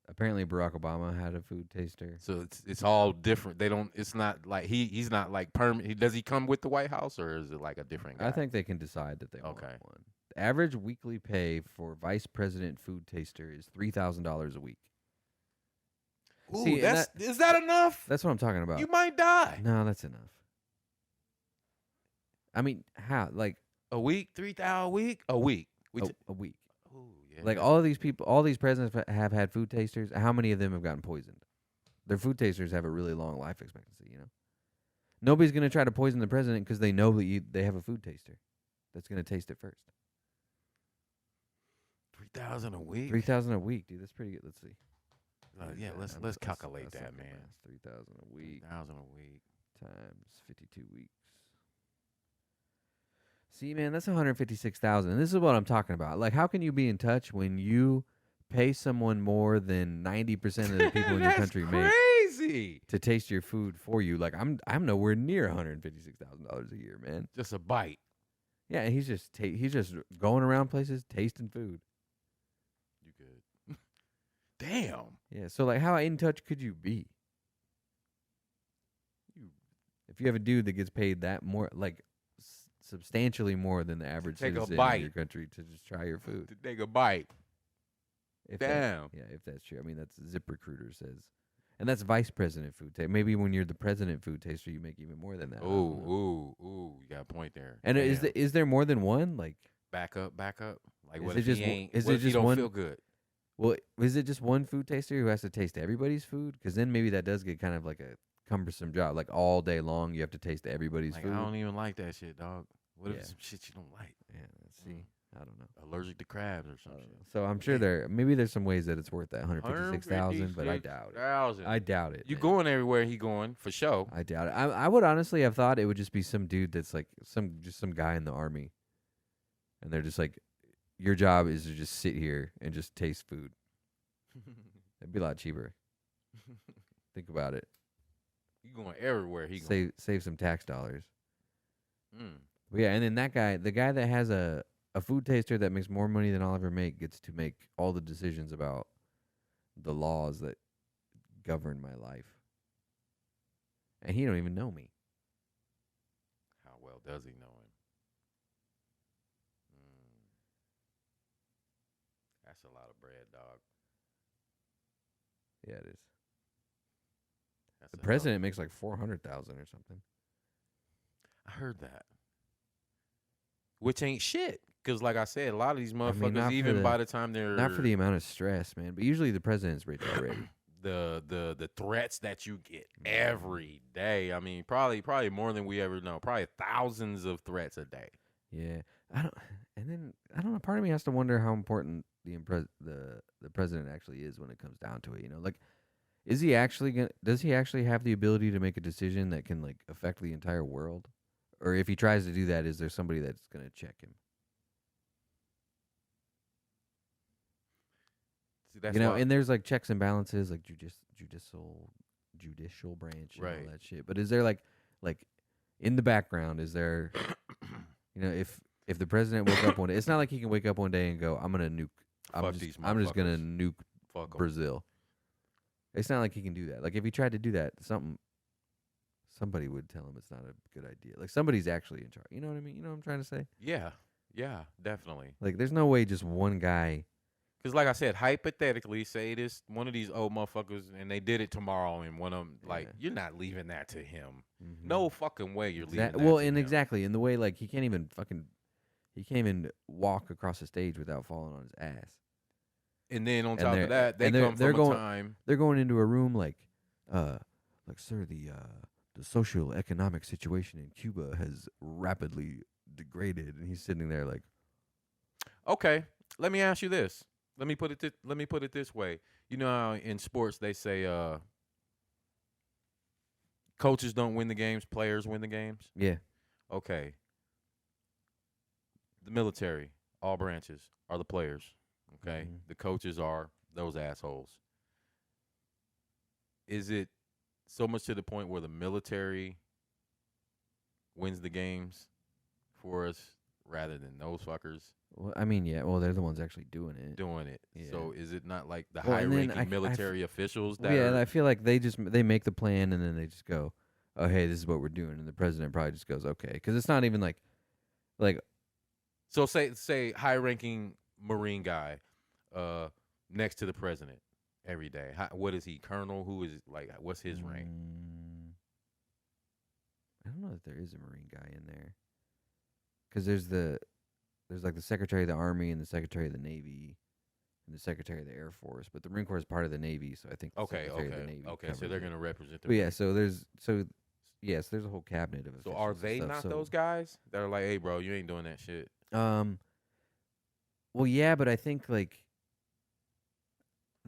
Apparently, Barack Obama had a food taster. So it's all different. They don't. It's not like he's not like permanent. Does he come with the White House or is it like a different guy? I think they can decide that they want Okay. one. The average weekly pay for vice president food taster is $3,000 a week. Ooh, See, and is that enough? That's what I'm talking about. You might die. No, that's enough. I mean, how? Like A week, 3,000 a week, a week. a week. Ooh, yeah. Like all of these people, all these presidents have had food tasters. How many of them have gotten poisoned? Their food tasters have a really long life expectancy. You know, nobody's gonna try to poison the president because they know that they have a food taster that's gonna taste it first. 3,000 a week. 3,000 a week, dude. That's pretty good. Let's see. Yeah, let's calculate that, man. 3,000 a week 3,000 a week. times 52 weeks. See, man, that's 156,000. This is what I'm talking about. Like, how can you be in touch when you pay someone more than 90% of the people in your country make crazy to taste your food for you? Like, I'm nowhere near $156,000 a year, man. Just a bite. Yeah, and he's just going around places tasting food. You good? Damn. Yeah, so like, how in touch could you be? If you have a dude that gets paid that more, like substantially more than the average take a citizen bite. in your country to just try your food. To take a bite. If Damn. if that's true. I mean, that's ZipRecruiter says. And that's vice president food taster. Maybe when you're the president food taster, you make even more than that. Ooh, you got a point there. And Damn. is there more than one? Like, back up? Like, Is what it if just he one- ain't? is What it if he just don't one- feel good? well, is it just one food taster who has to taste everybody's food? Because then maybe that does get kind of like a cumbersome job. Like all day long, you have to taste everybody's Like, food. I don't even like that shit, dog. What if Yeah. it's some shit you don't like? Yeah, let's see. I don't know. Allergic to crabs or some shit. So I'm sure there's some ways that it's worth that 156,000, but I doubt it. 156,000. I doubt it. You man. going everywhere he going for sure. I doubt it. I would honestly have thought it would just be some dude that's like some guy in the army, and they're just like, your job is to just sit here and just taste food. It'd be a lot cheaper. Think about it. You going everywhere he going. Save some tax dollars. Mm. But yeah, and then the guy that has a food taster that makes more money than I'll ever make gets to make all the decisions about the laws that govern my life. And he don't even know me. How well does he know him? Mm. That's a lot of bread, dog. Yeah, it is. That's The a hell- president makes like 400,000 or something. I heard that. Which ain't shit. Because, like I said, a lot of these not motherfuckers, for even the- by the time they're Not for the amount of stress, man. But usually the president's rich already. the threats that you get every day. I mean, probably more than we ever know. Probably thousands of threats a day. Yeah, I don't know. Part of me has to wonder how important the president actually is when it comes down to it. You know, like, does he actually have the ability to make a decision that can like affect the entire world? Or if he tries to do that, is there somebody that's going to check him? See, that's You know, why- and there's like checks and balances, like judicial branch and Right. all that shit. But is there like in the background, is there, you know, if the president woke up one day, it's not like he can wake up one day and go, I'm gonna nuke. Fuck these I'm just gonna motherfuckers. nuke Fuck 'em. Brazil. It's not like he can do that. Like if he tried to do that, somebody would tell him it's not a good idea. Like somebody's actually in charge. You know what I mean? You know what I'm trying to say? Yeah, definitely. Like there's no way just one guy Because like I said, hypothetically, say this one of these old motherfuckers, and they did it tomorrow, and one of them, like, Yeah. you're not leaving that to him. Mm-hmm. No fucking way you're leaving that Well, to and him. exactly in the way like he can't even walk across the stage without falling on his ass. And then on And top they're- of that, they and they're- come they're from a going- time. They're going into a room like sir, the social economic situation in Cuba has rapidly degraded, and he's sitting there like, Okay, let me ask you this. Let me put it this way. You know how in sports they say coaches don't win the games, players win the games? yeah, Okay. The military, all branches, are the players. Okay. Mhm. The coaches are those assholes. Is it so much to the point where the military wins the games for us rather than those fuckers well, I mean, yeah, well, they're the ones actually doing it. doing it? Yeah. So is it not like the Well, and then high-ranking military officials that Yeah, and are I feel like they make the plan and then they just go, oh, hey, this is what we're doing, and the president probably just goes, okay, because it's not even like So say high-ranking Marine guy next to the president every day. What is he, colonel? Who is like? What's his rank? I don't know if there is a Marine guy in there, because there's like the Secretary of the Army and the Secretary of the Navy and the Secretary of the Air Force, but the Marine Corps is part of the Navy, so I think the Okay, Secretary of the Navy okay. So covers they're it. gonna represent the. But yeah, yes, there's a whole cabinet of So officials. are and they stuff, not so- those guys that are like, hey, bro, you ain't doing that shit? Well, yeah, but I think like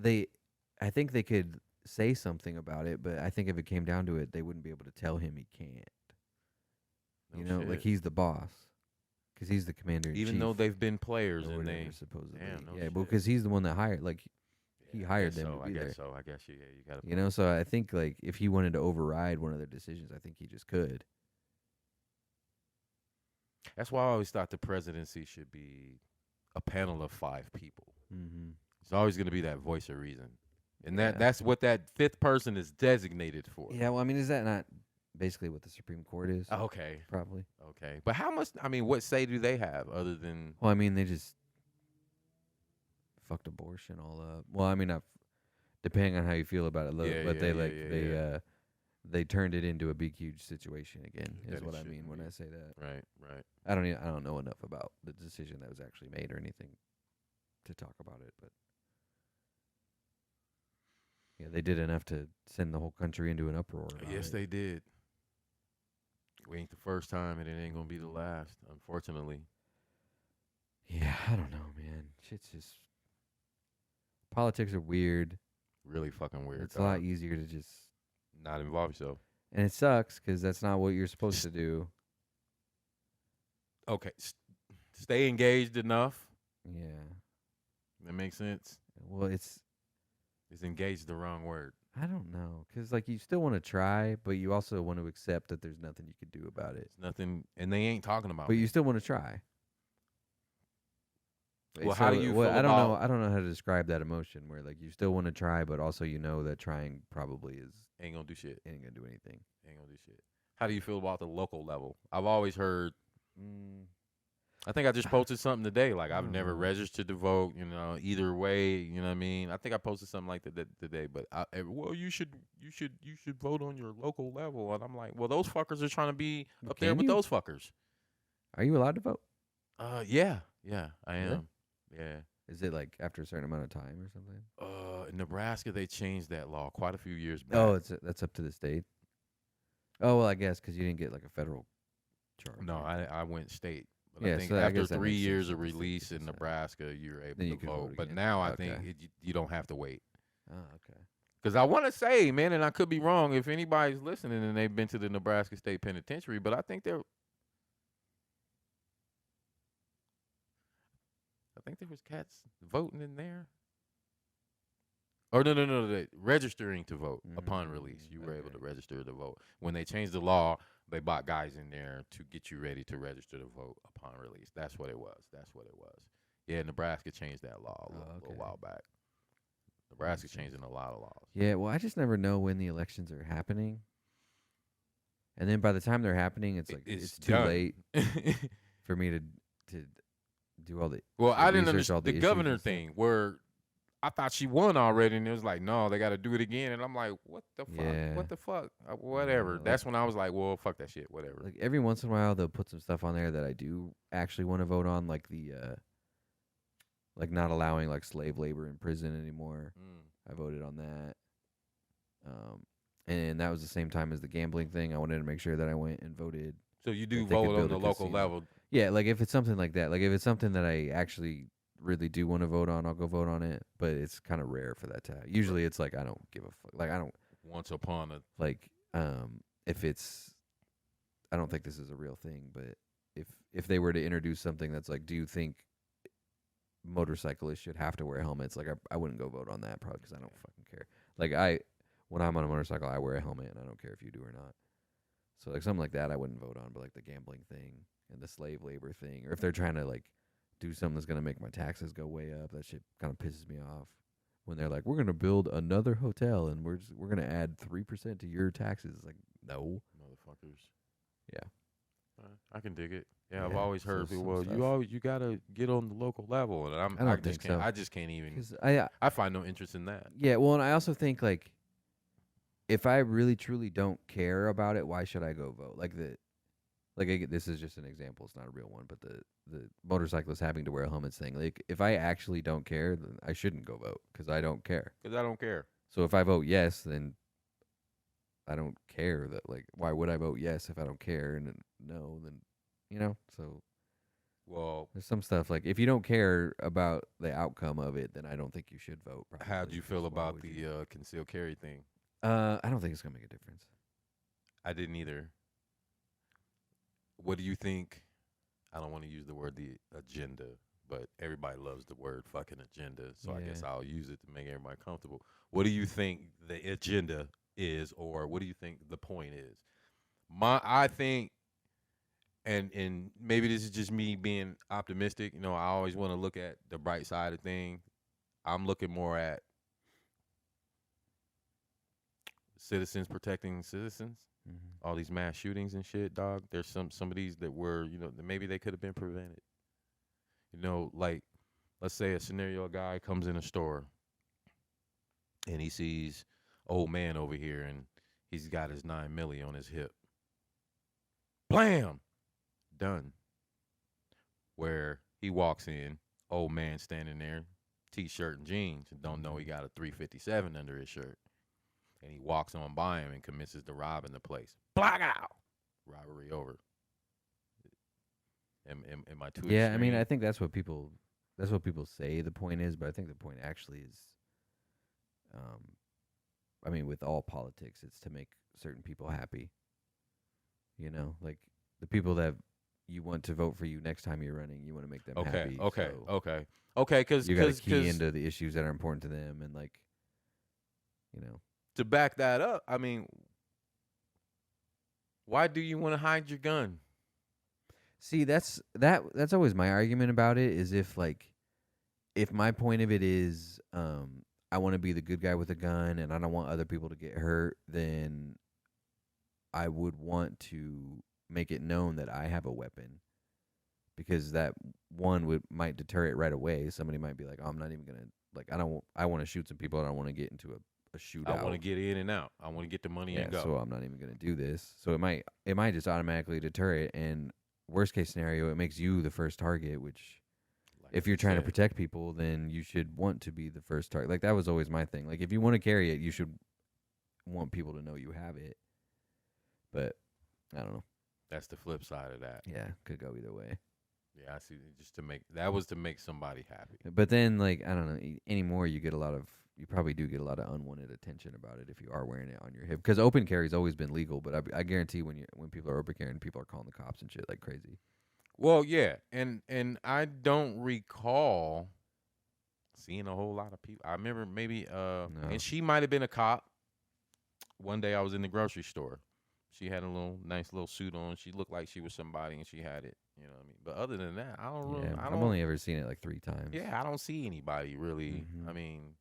I think they could say something about it, but I think if it came down to it, they wouldn't be able to tell him he can't. No like shit. he's the boss, because he's the commander in Even chief. though they've been players or and whatever, they. supposedly, Damn, no yeah, shit. because he's the one that hired. Like he Yeah, I hired guess them so, to be there. I guess you. Yeah, you got to. You know, so I think like if he wanted to override one of their decisions, I think he just could. That's why I always thought the presidency should be a panel of 5 people. Mm-hmm. It's always going to be that voice of reason, and Yeah. that's what that 5th person is designated for. Yeah, well, I mean, is that not basically what the Supreme Court is? Okay. Probably. Okay. But how much? I mean, what say do they have other than? Well, I mean, they just fucked abortion all up. Well, I mean, depending on how you feel about it, Yeah, but yeah, they yeah, yeah. they turned it into a big, huge situation again. That Is it what I shouldn't mean when be. I say that. Right. I don't know enough about the decision that was actually made or anything to talk about it, but yeah, they did enough to send the whole country into an uproar. about Yes, it. they did. We ain't the first time, and it ain't gonna be the last, unfortunately. Yeah, I don't know, man. Shit's just politics are weird. Really fucking weird. It's a lot easier to just, Not involve yourself. and it sucks because that's not what you're supposed to do. Okay. Stay engaged enough. Yeah. That makes sense. Well, Is engaged the wrong word? I don't know, because like you still want to try, but you also want to accept that there's nothing you could do about it. It's nothing, and they ain't talking about. But me. you still want to try. Well, how do you feel I don't know. about- I don't know how to describe that emotion where like you still want to try, but also you know that trying probably ain't gonna do shit. ain't gonna do anything. Ain't gonna do shit. How do you feel about the local level? I've always heard. I think I just posted something today. Like I've never Mhm. registered to vote. You know, either way. You know what I mean? I think I posted something like that today. But well, you should vote on your local level. And I'm like, well, those fuckers are trying to be up there Can with you? those fuckers. Are you allowed to vote? Yeah, I Really? am. Yeah. Is it like after a certain amount of time or something? In Nebraska, they changed that law quite a few years back. Oh, that's up to the state. Oh well, I guess because you didn't get like a federal charge. No, right? I went state. But Yeah, I think so I after guess that 3 makes sense years that of the state release gets in to decide. Nebraska, you're able Then you to can vote. vote But again. now I Okay. think you don't have to wait. Oh, okay. Because I want to say, man, and I could be wrong if anybody's listening and they've been to the Nebraska State Penitentiary, but I think there was cats voting in there. Or no, registering to vote upon release. You were able to Okay. register to vote. When they changed the law, they bought guys in there to get you ready to register to vote upon release. That's what it was. Yeah, Nebraska changed that law a little okay. while back. Nebraska's sense. changing a lot of laws. Yeah, well, I just never know when the elections are happening. And then by the time they're happening, it's like it's too done. late for me to do all the Well, I didn't research all understand the the issues governor and stuff. thing where I thought she won already, and it was like, no, they got to do it again. And I'm like, what the fuck? Yeah. What the fuck? Whatever. Like, That's when I was like, well, fuck that shit. Whatever. like every once in a while they'll put some stuff on there that I do actually want to vote on, like the like not allowing like slave labor in prison anymore. I voted on that. And that was the same time as the gambling thing. I wanted to make sure that I went and voted. So you do If they could vote on build the a local casino. level. Yeah, like if it's something like that, like if it's something that I actually really do want to vote on, I'll go vote on it. But it's kind of rare for that to happen. Usually, it's like I don't give a fuck. Like I don't Once upon a like if it's. I don't think this is a real thing, but if they were to introduce something that's like, do you think motorcyclists should have to wear helmets? Like I wouldn't go vote on that probably because I don't fucking care. Like when I'm on a motorcycle, I wear a helmet and I don't care if you do or not. So like something like that, I wouldn't vote on. But like the gambling thing and the slave labor thing, or if they're trying to like do something that's gonna make my taxes go way up, that shit kind of pisses me off. When they're like, we're gonna build another hotel and we're gonna add 3% to your taxes. Like no, motherfuckers. yeah. I can dig it. Yeah, I've Yeah, always so heard some people. Well, stuff. you gotta get on the local level, and I don't think so. I just can't even. 'Cause I find no interest in that. yeah, well, and I also think like if I really truly don't care about it, why should I go vote? This is just an example. It's not a real one, but the motorcyclist having to wear helmets thing. Like if I actually don't care, then I shouldn't go vote because I don't care. Because I don't care. So if I vote yes, then I don't care. That like why would I vote yes if I don't care? And then no, then so. Well, There's some stuff like if you don't care about the outcome of it, then I don't think you should vote. Probably. how do you feel 'Cause why about would you? the concealed carry thing? I don't think it's gonna make a difference. I didn't either. What do you think? I don't want to use the word the agenda, but everybody loves the word fucking agenda, so I guess Yeah. I'll use it to make everybody comfortable. What do you think the agenda is, or what do you think the point is? I think, and maybe this is just me being optimistic. I always want to look at the bright side of things. I'm looking more at citizens protecting citizens. Mm-hmm. All these mass shootings and shit, dog. There's some of these that were, maybe they could have been prevented. Like let's say a scenario: a guy comes in a store and he sees old man over here and he's got his 9mm on his hip. Blam, done. Where he walks in, old man standing there, t-shirt and jeans, and don't know he got a 357 under his shirt. And he walks on by him and commences to robbing the place. Black out. Robbery over. Am I too Yeah, I extreme? mean, I think that's what people say the point is, but I think the point actually is, I mean, with all politics, it's to make certain people happy. Like the people that you want to vote for you next time you're running, you want to make them happy. Okay. Because you got to key into the issues that are important to them, and to back that up, I mean, why do you want to hide your gun? See, that's always my argument about it. Is if my point of it is, I want to be the good guy with a gun, and I don't want other people to get hurt, then I would want to make it known that I have a weapon, because that might deter it right away. Somebody might be like, "Oh, I'm not even gonna I want to shoot some people. I don't want to get into a shootout. I want to get in and out. I want to get the money and go. So I'm not even gonna do this. So it might just automatically deter it. And worst case scenario, it makes you the first target. Which, Like if you you're trying to said. protect people, then you should want to be the first target. Like that was always my thing. Like if you want to carry it, you should want people to know you have it. But I don't know. That's the flip side of that. Yeah, could go either way. Yeah, I see. Just to make somebody happy. But then, I don't know, anymore you probably do get a lot of unwanted attention about it if you are wearing it on your hip. Because open carry's always been legal, but I guarantee when people are open carrying, people are calling the cops and shit like crazy. Well, yeah, and I don't recall seeing a whole lot of people. I remember maybe, No. and she might have been a cop. One day I was in the grocery store. She had a nice little suit on. She looked like she was somebody, and she had it. You know what I mean? But other than that, I don't really. Yeah, I've only ever seen it like 3 times. Yeah, I don't see anybody really. Mhm. I mean,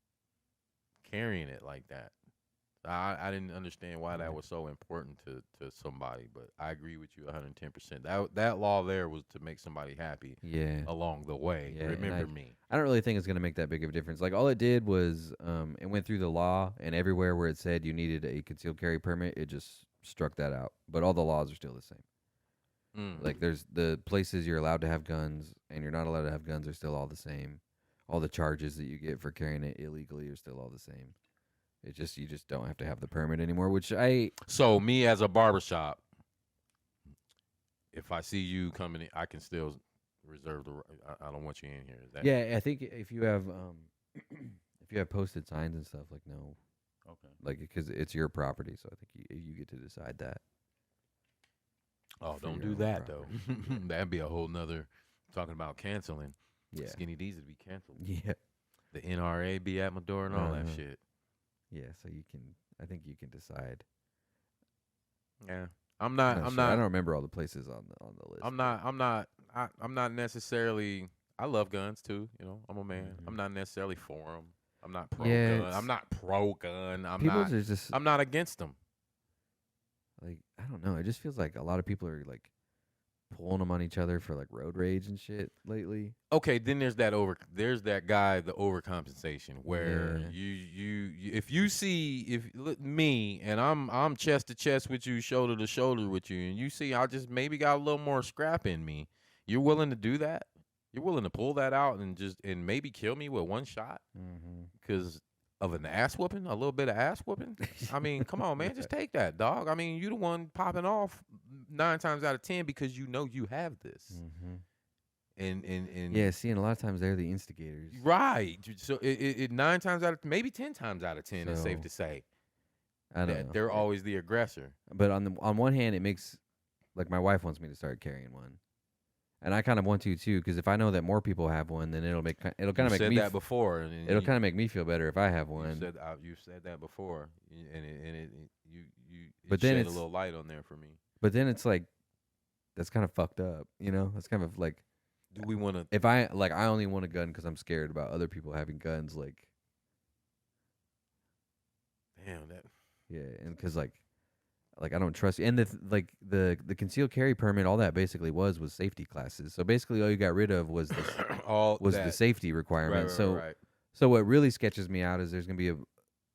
carrying it like that. I didn't understand why that Yeah. was so important to somebody, but I agree with you 110%. That law there was to make somebody happy Yeah. along the way. Yeah, and Remember me. I don't really think it's gonna make that big of a difference. Like all it did was it went through the law, and everywhere where it said you needed a concealed carry permit, it just struck that out. But all the laws are still the same. Like Mm. there's the places you're allowed to have guns and you're not allowed to have guns are still all the same. All the charges that you get for carrying it illegally are still all the same. It just you just don't have to have the permit anymore, which I So me as a barbershop, if I see you coming in, I can still reserve the. I don't want you in here. Is that yeah, I think if you have if you have posted signs and stuff like no, okay? like because it's your property, so I think you get to decide that. Oh, For don't your do own that though. property. That'd be a whole nother talking about canceling. Yeah. Skinny D's would be canceled. Yeah. The NRA be at my door and all that Uh-huh. shit. Yeah, so you can I think you can decide. Yeah, I'm I'm not. not I'm sure. I not. don't remember all the places on the list. I'm not. I'm not. I'm not necessarily. I love guns too. You know, I'm a man. I'm Mhm. not necessarily for them. I'm not pro Yeah, gun. I'm not pro gun. I'm people not. are just I'm not against them. like I don't know. It just feels like a lot of people are like pulling them on each other for like road rage and shit lately. Okay, then there's that there's that guy, the overcompensation, where Yeah. if you see me and I'm chest to chest with you, shoulder to shoulder with you, and you see I just maybe got a little more scrap in me, you're willing to do that? You're willing to pull that out and maybe kill me with one shot Mhm. because of an ass whooping, a little bit of ass whooping? I mean, come on, man, just take that, dog. I mean, you the one popping off 9 times out of 10 because you know you have this. Mhm. And Yeah, see, and a lot of times they're the instigators. right. So it 9 times out of maybe 10 times out of 10 is safe So to say I don't that know. they're always the aggressor. But on one hand, it makes like my wife wants me to start carrying one, and I kind of want to too, because if I know that more people have one, then it'll kind You of make said me that before, and it'll kind of make me feel better if I have you one. said you said that before, and But it then shed a it's little light on there for me. but then it's like that's kind of fucked up, you know? That's kind of like Do we want to? if I only want a gun because I'm scared about other people having guns, like Damn that. yeah, and because like I don't trust you. And the concealed carry permit, all that basically was safety classes. So basically, all you got rid of was All was the that. safety Right, requirement. right, So right. so what really sketches me out is there's gonna be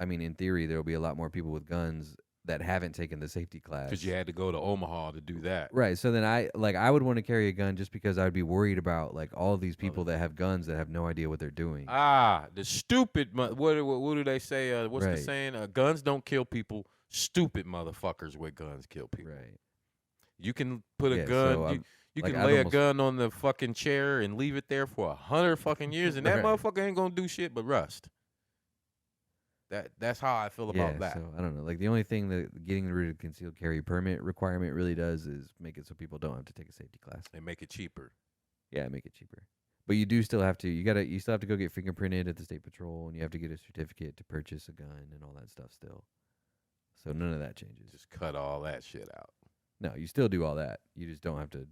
I mean, in theory, there will be a lot more people with guns that haven't taken the safety class. Because you had to go to Omaha to do that. Right. So then I would want to carry a gun just because I would be worried about like all of these people that have guns that have no idea what they're doing. The stupid. What do they say? What's the Right. saying? Guns don't kill people. Stupid motherfuckers with guns kill people. Right. You can put a Yeah, gun. so You like, can I'd lay a almost- gun on the fucking chair and leave it there for 100 fucking years, and that Right. motherfucker ain't gonna do shit but rust. That's how I feel Yeah, about that. so I don't know. Like the only thing that getting rid of the concealed carry permit requirement really does is make it so people don't have to take a safety class. And make it cheaper. Yeah, make it cheaper. But you still have to go get fingerprinted at the state patrol, and you have to get a certificate to purchase a gun and all that stuff still. So none of that changes. Just cut all that shit out. No, you still do all that. You just don't have to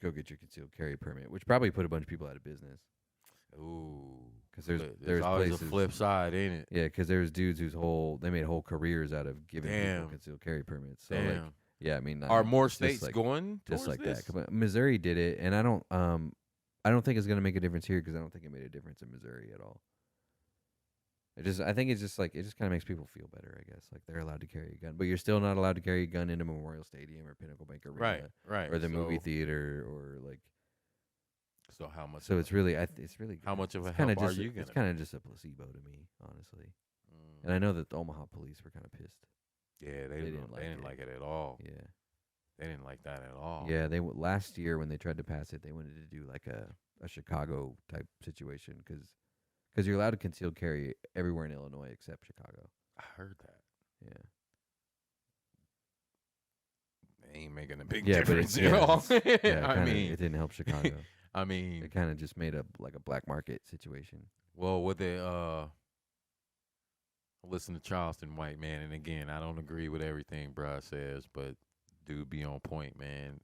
go get your concealed carry permit, which probably put a bunch of people out of business. Ooh, Because there's always places, a flip side, ain't it? Yeah, because there's dudes they made whole careers out of giving people Damn. concealed carry permits. So Damn. like, yeah, I mean, Are more it's just states like, going just towards like this? that? Missouri did it, and I don't think it's gonna make a difference here because I don't think it made a difference in Missouri at all. I think it's just like it just kind of makes people feel better, I guess. Like they're allowed to carry a gun, but you're still not allowed to carry a gun into Memorial Stadium or Pinnacle Bank Arena, Right, right. or the movie So- theater, or like. So how much? So it's really, it's really. How much of a it's kinda help are just you It's gonna kind of just a placebo to me, honestly. Mm. And I know that the Omaha police were kind of pissed. Yeah, They they didn't didn't like like it at all. Yeah. They didn't like that at all. Yeah, last year when they tried to pass it, they wanted to do like a Chicago type situation because you're allowed to concealed carry everywhere in Illinois except Chicago. I heard that. Yeah. It ain't making a big Yeah, but difference it- at yeah, all. Yeah, I kinda, mean, it didn't help Chicago. I mean, It kind of just made up like a black market situation. well, what they listen to Charleston White, man, and again, I don't agree with everything bruh says, but dude be on point, man.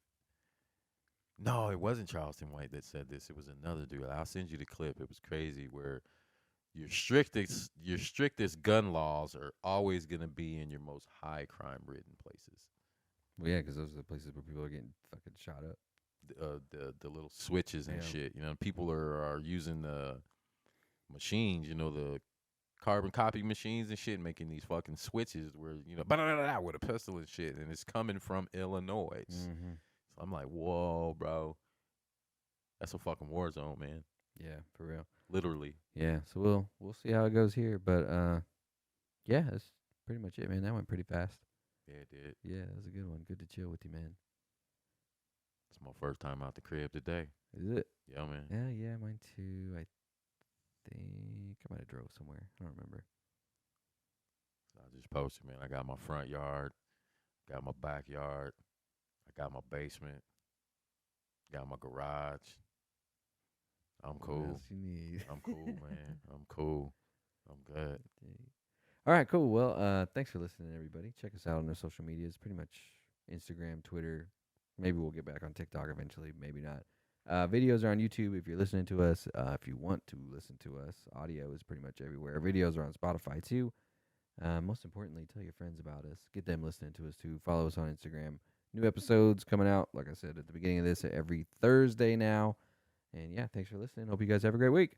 No, it wasn't Charleston White that said this. It was another dude. I'll send you the clip. It was crazy where your strictest gun laws are always gonna be in your most high crime ridden places. Well, yeah, because those are the places where people are getting fucking shot up. The little switches and Yeah. shit. People are using the machines. The carbon copy machines and shit, making these fucking switches where with a pistol and shit, and it's coming from Illinois. Mm-hmm. So I'm like, whoa, bro, that's a fucking war zone, man. Yeah, for real. Literally. Yeah, so we'll see how it goes here, but yeah, that's pretty much it, man. That went pretty fast. Yeah, it did. Yeah, that was a good one. Good to chill with you, man. It's my first time out the crib today. Is it? Yeah, man. Yeah, mine too. I think I might have drove somewhere. I don't remember. So I just posted, man. I got my front yard, got my backyard, I got my basement, got my garage. I'm What cool. else you need? I'm cool, man. I'm cool. I'm good. All right, cool. Well, thanks for listening, everybody. Check us out on our social medias. Pretty much Instagram, Twitter. Maybe we'll get back on TikTok eventually. Maybe not. Videos are on YouTube if you're listening to us. If you want to listen to us, audio is pretty much everywhere. Videos are on Spotify too. Most importantly, tell your friends about us. Get them listening to us too. Follow us on Instagram. New episodes coming out, like I said at the beginning of this, every Thursday now. And yeah, thanks for listening. Hope you guys have a great week.